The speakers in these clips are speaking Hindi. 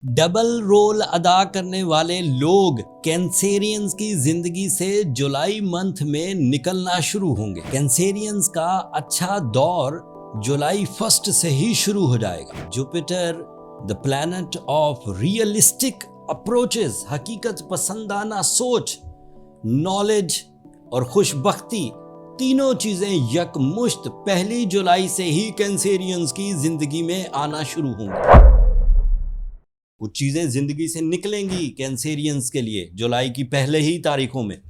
डबल रोल अदा करने वाले लोग कैंसेरियंस की जिंदगी से जुलाई मंथ में निकलना शुरू होंगे। कैंसेरियंस का अच्छा दौर जुलाई 1 से ही शुरू हो जाएगा। Jupiter the planet of realistic approaches, हकीकत पसंदाना सोच, नॉलेज और खुशबख्ती, तीनों चीजें यकमुश्त 1 जुलाई से ही कैंसेरियंस की जिंदगी में आना शुरू होंगी। कुछ चीजें जिंदगी से निकलेंगी कैंसेरियंस के लिए जुलाई की पहले ही तारीखों में।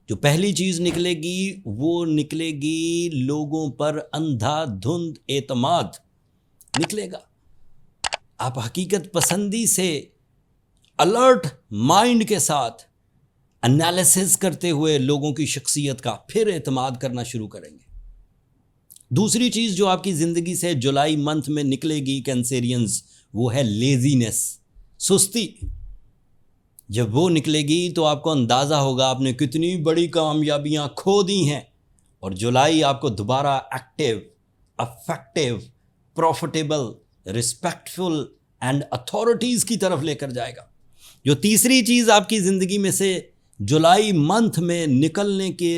जो पहली चीज निकलेगी वो निकलेगी लोगों पर अंधाधुंध एतमाद निकलेगा। आप हकीकत पसंदी से अलर्ट माइंड के साथ एनालिसिस करते हुए लोगों की शख्सियत का फिर एतमाद करना शुरू करेंगे। दूसरी चीज जो आपकी जिंदगी से जुलाई मंथ में निकलेगी कैंसेरियंस, वो है लेजीनेस, सुस्ती। जब वो निकलेगी तो आपको अंदाजा होगा आपने कितनी बड़ी कामयाबियां खो दी हैं, और जुलाई आपको दोबारा active, affective, profitable, respectful and authorities की तरफ लेकर जाएगा। जो तीसरी चीज आपकी जिंदगी में से जुलाई मंथ में निकलने के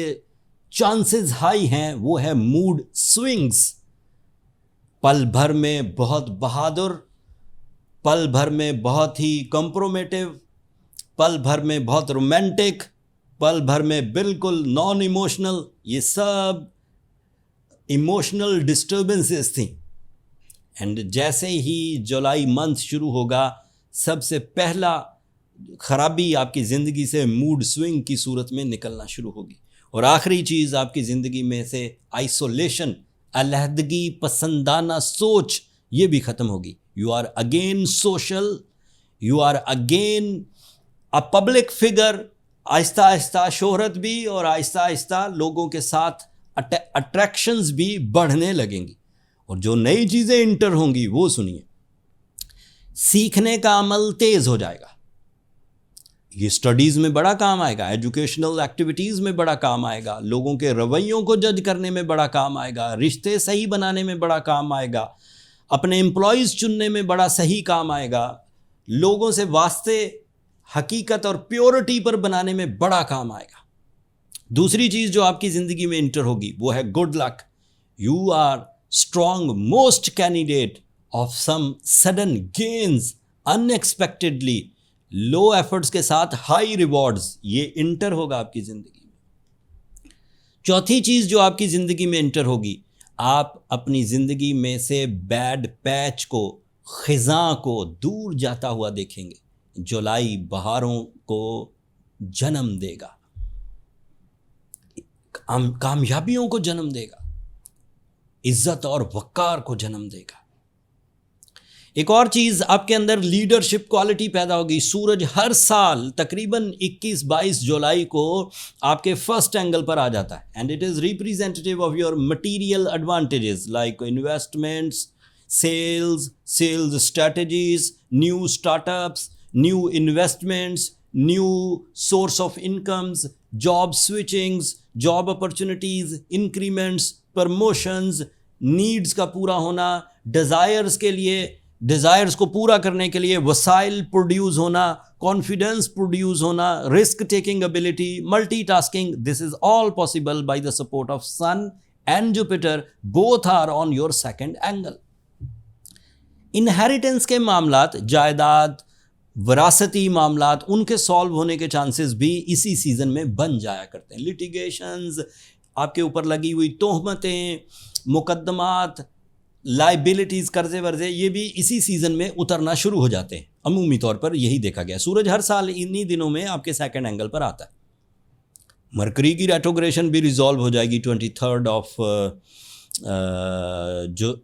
चांसेस हाई हैं, वो है मूड स्विंग्स। पल भर में बहुत बहादुर, पल भर में बहुत ही कॉम्प्रोमेटिव, पल भर में बहुत रोमांटिक, पल भर में बिल्कुल नॉन इमोशनल, ये सब इमोशनल डिस्टर्बेंसेस थी। एंड जैसे ही जुलाई मंथ शुरू होगा, सबसे पहला खराबी आपकी ज़िंदगी से मूड स्विंग की सूरत में निकलना शुरू होगी। और आखिरी चीज़ आपकी ज़िंदगी में से आइसोलेशन, अलहदगी पसंदाना सोच, ये भी ख़त्म होगी। You are again social, you are again a public figure. आहिस्ता आहिस्ता शोहरत भी और आहिस्ता आहिस्ता लोगों के साथ अट्रैक्शंस भी बढ़ने लगेंगी। और जो नई चीज़ें इंटर होंगी वो सुनिए, सीखने का अमल तेज़ हो जाएगा। ये स्टडीज़ में बड़ा काम आएगा, एजुकेशनल एक्टिविटीज़ में बड़ा काम आएगा, लोगों के रवैयों को जज करने में बड़ा काम आएगा, रिश्ते सही बनाने में बड़ा काम आएगा, अपने एम्प्लॉयज़ चुनने में बड़ा सही काम आएगा, लोगों से वास्ते हकीकत और प्योरिटी पर बनाने में बड़ा काम आएगा। दूसरी चीज़ जो आपकी ज़िंदगी में इंटर होगी वो है good luck. You are strong most candidate of some sudden gains, unexpectedly, low efforts के साथ हाई रिवॉर्ड्स, ये इंटर होगा आपकी ज़िंदगी में। चौथी चीज़ जो आपकी ज़िंदगी में इंटर होगी, आप अपनी ज़िंदगी में से बैड पैच को, ख़िज़ां को दूर जाता हुआ देखेंगे। जुलाई बहारों को जन्म देगा, कामयाबियों को जन्म देगा, इज्जत और वक़ार को जन्म देगा। एक और चीज़, आपके अंदर लीडरशिप क्वालिटी पैदा होगी। सूरज हर साल तकरीबन 21-22 जुलाई को आपके फर्स्ट एंगल पर आ जाता है, and it is representative of your material advantages like investments, sales strategies, new startups, new investments, new source of incomes, job switchings, job opportunities, increments, promotions, needs का पूरा होना, डिज़ायर्स को पूरा करने के लिए वसाइल प्रोड्यूस होना, कॉन्फिडेंस प्रोड्यूस होना, risk taking ability, multitasking, this is all possible by the support of Sun and Jupiter, both are on your second angle. Inheritance के मामलात, जायदाद, वरासती मामलात, उनके सॉल्व होने के चांसेस भी इसी सीज़न में बन जाया करते हैं। लिटिगेशंस, आपके ऊपर लगी हुई तोहमतें, मुकदमात, लाइबिलिटीज़, कर्जे वर्जे, ये भी इसी सीज़न में उतरना शुरू हो जाते हैं। अमूमी तौर पर यही देखा गया। सूरज हर साल इन्हीं दिनों में आपके सेकंड एंगल पर आता है। मरकरी की रेट्रोग्रेशन भी रिजॉल्व हो जाएगी 23 ऑफ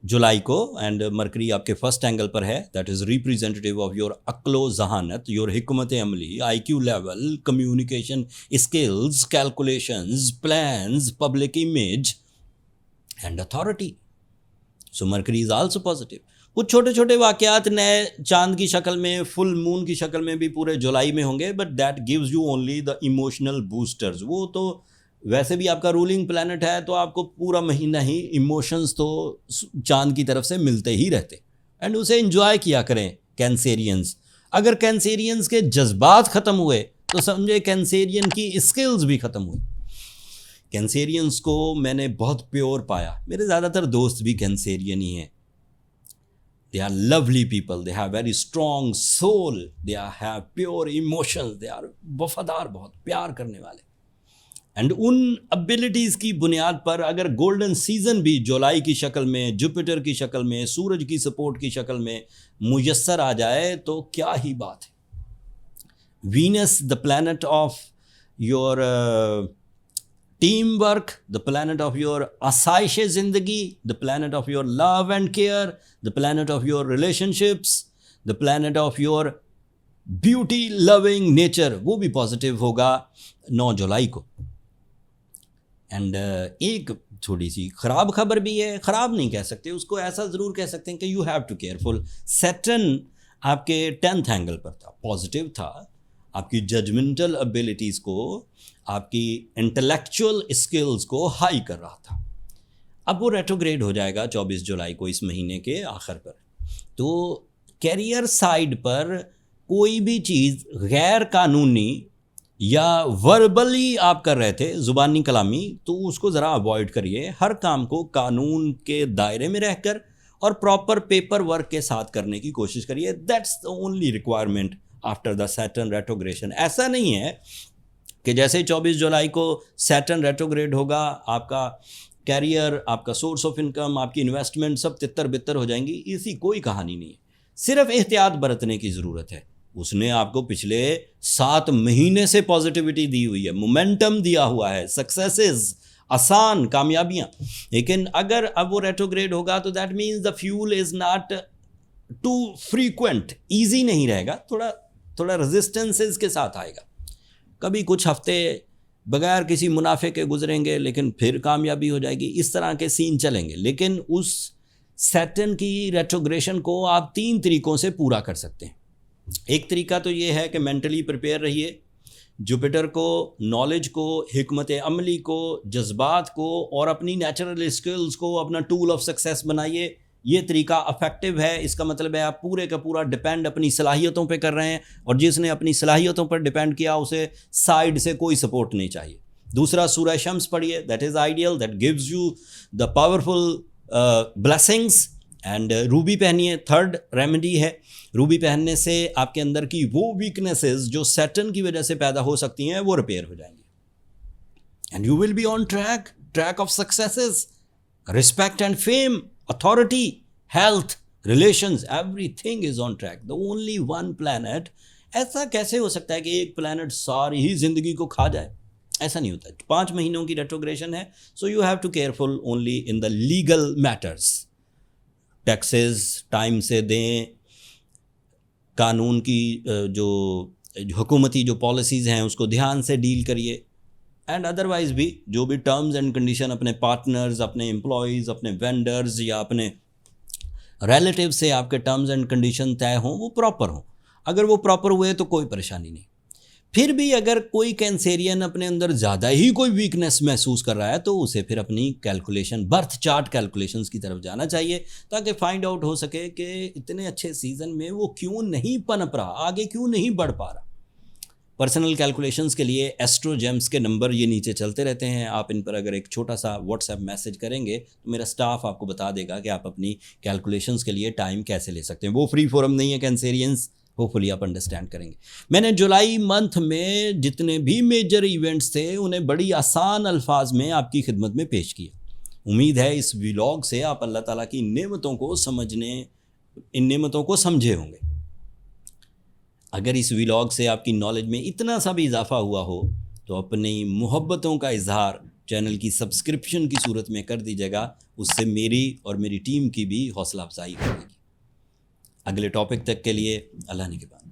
जुलाई को, एंड मरकरी आपके फर्स्ट एंगल पर है। That is representative of your अक्लो जहानत, योर हिकमत अमली, IQ level, communication skills, calculations, plans, public image and authority. So Mercury is also positive. कुछ छोटे छोटे वाक़यात नए चांद की शक्ल में, फुल मून की शक्ल में भी पूरे जुलाई में होंगे, but that gives you only the emotional boosters. वो तो वैसे भी आपका रूलिंग प्लैनेट है, तो आपको पूरा महीना ही इमोशंस तो चांद की तरफ से मिलते ही रहते, एंड उसे एंजॉय किया करें कैंसेरियंस। अगर कैंसेरियंस के जज्बात ख़त्म हुए तो समझे कैंसेरियन की स्किल्स भी ख़त्म हुई। कैंसेरियंस को मैंने बहुत प्योर पाया, मेरे ज़्यादातर दोस्त भी कैंसेरियन ही हैं। They are lovely people, they have very strong soul, they have pure emotions, they are वफादार, बहुत प्यार करने वाले। एंड उन एबिलिटीज़ की बुनियाद पर अगर गोल्डन सीजन भी जुलाई की शक्ल में, जुपिटर की शक्ल में, सूरज की सपोर्ट की शक्ल में मुयस्सर आ जाए तो क्या ही बात है। Venus the planet of your team work, the planet of your आसाइश ज़िंदगी, the planet of your love and care, the planet of your relationships, the planet of your beauty loving nature, वो भी पॉजिटिव होगा 9 जुलाई को। एंड एक थोड़ी सी ख़राब खबर भी है, ख़राब नहीं कह सकते उसको, ऐसा ज़रूर कह सकते हैं कि you have to careful. Saturn आपके 10th एंगल पर था, पॉजिटिव था, आपकी जजमेंटल एबिलिटीज़ को, आपकी इंटेलेक्चुअल स्किल्स को हाई कर रहा था। अब वो रेट्रोग्रेड हो जाएगा 24 जुलाई को, इस महीने के आखिर पर। तो कैरियर साइड पर कोई भी चीज़ गैर कानूनी या वर्बली आप कर रहे थे, ज़ुबानी कलामी, तो उसको ज़रा अवॉइड करिए। हर काम को कानून के दायरे में रहकर और प्रॉपर पेपर वर्क के साथ करने की कोशिश करिए। That's the only requirement after the Saturn retrogression. ऐसा नहीं है कि जैसे 24 जुलाई को सैटर्न रेट्रोग्रेड होगा, आपका कैरियर, आपका सोर्स ऑफ इनकम, आपकी इन्वेस्टमेंट सब तितर बितर हो जाएंगी, इसी कोई कहानी नहीं है। सिर्फ एहतियात बरतने की ज़रूरत है। उसने आपको पिछले 7 महीने से पॉजिटिविटी दी हुई है, मोमेंटम दिया हुआ है, सक्सेसेस, आसान कामयाबियाँ। लेकिन अगर अब वो रेट्रोग्रेड होगा तो that means the fuel is not too frequent, easy नहीं रहेगा, थोड़ा रेजिस्टेंसेस के साथ आएगा। कभी कुछ हफ्ते बगैर किसी मुनाफे के गुजरेंगे लेकिन फिर कामयाबी हो जाएगी, इस तरह के सीन चलेंगे। लेकिन उस सैटर्न की रेट्रोग्रेशन को आप 3 तरीक़ों से पूरा कर सकते हैं। एक तरीका तो ये है कि मेंटली प्रिपेयर रहिए, जुपिटर को, नॉलेज को, हिकमत अमली को, जज्बात को और अपनी नेचुरल स्किल्स को अपना टूल ऑफ सक्सेस बनाइए। ये तरीका अफेक्टिव है। इसका मतलब है आप पूरे का पूरा डिपेंड अपनी सलाहियतों पे कर रहे हैं, और जिसने अपनी सलाहियतों पर डिपेंड किया उसे साइड से कोई सपोर्ट नहीं चाहिए। दूसरा, सूरह शम्स पढ़िए, that is ideal, that gives you the powerful blessings. And Ruby पहनिए, थर्ड रेमेडी है। रूबी पहनने से आपके अंदर की वो वीकनेसेस जो सैटर्न की वजह से पैदा हो सकती हैं वो रिपेयर हो जाएंगी। And you will be on track of successes, respect and fame, authority, health, relations, everything is on track. The only one planet, ऐसा कैसे हो सकता है कि एक प्लैनेट सारी ही जिंदगी को खा जाए? ऐसा नहीं होता। 5 महीनों की रेट्रोग्रेशन है, so you have to careful only in the legal matters. Taxes time से दें, कानून की जो हुकूमती जो पॉलिसीज़ हैं उसको ध्यान से डील करिए। एंड अदरवाइज भी जो भी टर्म्स एंड कंडीशन अपने पार्टनर्स, अपने एम्प्लॉयज़, अपने वेंडर्स या अपने रिलेटिव से आपके टर्म्स एंड कंडीशन तय हों, वो प्रॉपर हों। अगर वो प्रॉपर हुए तो कोई परेशानी नहीं। फिर भी अगर कोई कैंसेरियन अपने अंदर ज़्यादा ही कोई वीकनेस महसूस कर रहा है तो उसे फिर अपनी कैलकुलेशन, बर्थ चार्ट कैलकुलेशंस की तरफ जाना चाहिए, ताकि फाइंड आउट हो सके कि इतने अच्छे सीज़न में वो क्यों नहीं पनप रहा, आगे क्यों नहीं बढ़ पा रहा। पर्सनल कैलकुलेशंस के लिए एस्ट्रोजेम्स के नंबर ये नीचे चलते रहते हैं। आप इन पर अगर एक छोटा सा व्हाट्सएप मैसेज करेंगे तो मेरा स्टाफ आपको बता देगा कि आप अपनी कैलकुलेशंस के लिए टाइम कैसे ले सकते हैं। वो फ्री फोरम नहीं है कैंसेरियंस, होपफुली आप अंडरस्टैंड करेंगे। मैंने जुलाई मंथ में जितने भी मेजर इवेंट्स थे उन्हें बड़ी आसान अल्फाज में आपकी खिदमत में पेश किया। उम्मीद है इस व्लॉग से आप अल्लाह ताला की नेमतों को समझने, इन नेमतों को समझे होंगे। अगर इस व्लॉग से आपकी नॉलेज में इतना सा भी इजाफा हुआ हो तो अपनी मोहब्बतों का इजहार चैनल की सब्सक्रिप्शन की सूरत में कर दीजिएगा। उससे मेरी और मेरी टीम की भी हौसला अफजाई होगी। अगले टॉपिक तक के लिए अल्लाह ने के बाद।